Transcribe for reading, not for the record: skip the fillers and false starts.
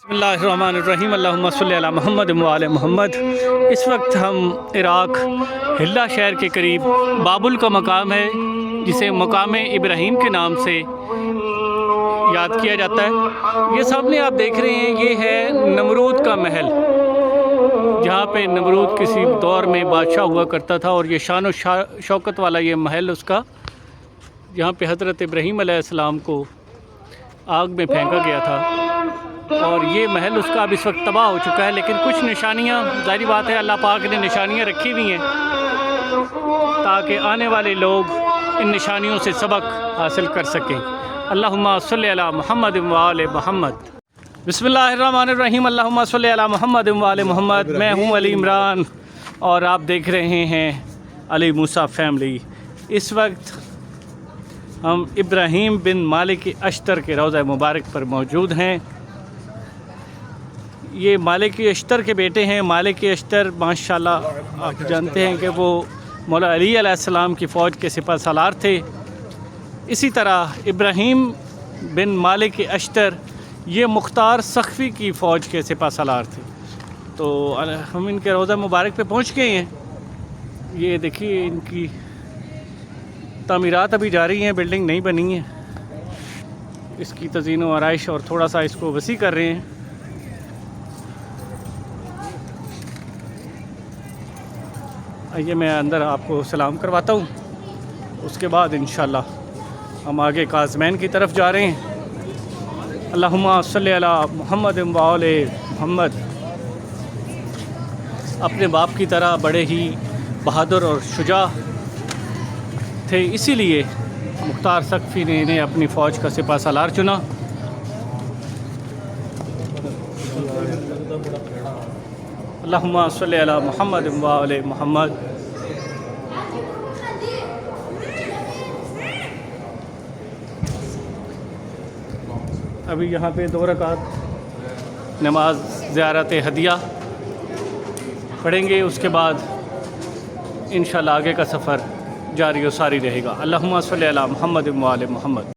بسم اللہ الرحمن الرحیم اللہم صلی علی محمد وعلی محمد۔ اس وقت ہم عراق حلہ شہر کے قریب بابل کا مقام ہے، جسے مقام ابراہیم کے نام سے یاد کیا جاتا ہے۔ یہ سامنے آپ دیکھ رہے ہیں، یہ ہے نمرود کا محل، جہاں پہ نمرود کسی دور میں بادشاہ ہوا کرتا تھا، اور یہ شان و شوکت والا یہ محل اس کا، جہاں پہ حضرت ابراہیم علیہ السلام کو آگ میں پھینکا گیا تھا، اور یہ محل اس کا اب اس وقت تباہ ہو چکا ہے۔ لیکن کچھ نشانیاں، ظاہری بات ہے اللہ پاک نے نشانیاں رکھی ہوئی ہیں تاکہ آنے والے لوگ ان نشانیوں سے سبق حاصل کر سکیں۔ اللہم صلی علی محمد وعلی محمد۔ بسم اللہ الرحمن الرحیم اللہم صلی علی محمد وعلی محمد۔ میں ہوں علی عمران اور آپ دیکھ رہے ہیں علی موسیٰ فیملی۔ اس وقت ہم ابراہیم بن مالک اشتر کے روضہ مبارک پر موجود ہیں۔ یہ مالک اشتر کے بیٹے ہیں۔ مالک اشتر ماشاءاللہ آپ جانتے ہیں کہ وہ مولا علی علیہ السلام کی فوج کے سپہ سالار تھے۔ اسی طرح ابراہیم بن مالک اشتر یہ مختار سخفی کی فوج کے سپہ سالار تھے۔ تو ہم ان کے روضہ مبارک پہ پہنچ گئے ہیں۔ یہ دیکھیے ان کی تعمیرات ابھی جاری ہیں، بلڈنگ نہیں بنی ہے، اس کی تزئین و آرائش اور تھوڑا سا اس کو وسیع کر رہے ہیں۔ آئیے میں اندر آپ کو سلام کرواتا ہوں، اس کے بعد انشاءاللہ ہم آگے کاظمین کی طرف جا رہے ہیں۔ اللہم صلی علی محمد وعلی محمد۔ اپنے باپ کی طرح بڑے ہی بہادر اور شجاع تھے، اسی لیے مختار سقفی نے انہیں اپنی فوج کا سپہ سالار چنا۔ اللہم صلی علی محمد وعلی محمد۔ ابھی یہاں پہ 2 رکعت نماز زیارت ہدیہ پڑھیں گے، اس کے بعد انشاءاللہ آگے کا سفر جاری و ساری رہے گا۔ اللہم صلی علی محمد وعلی محمد۔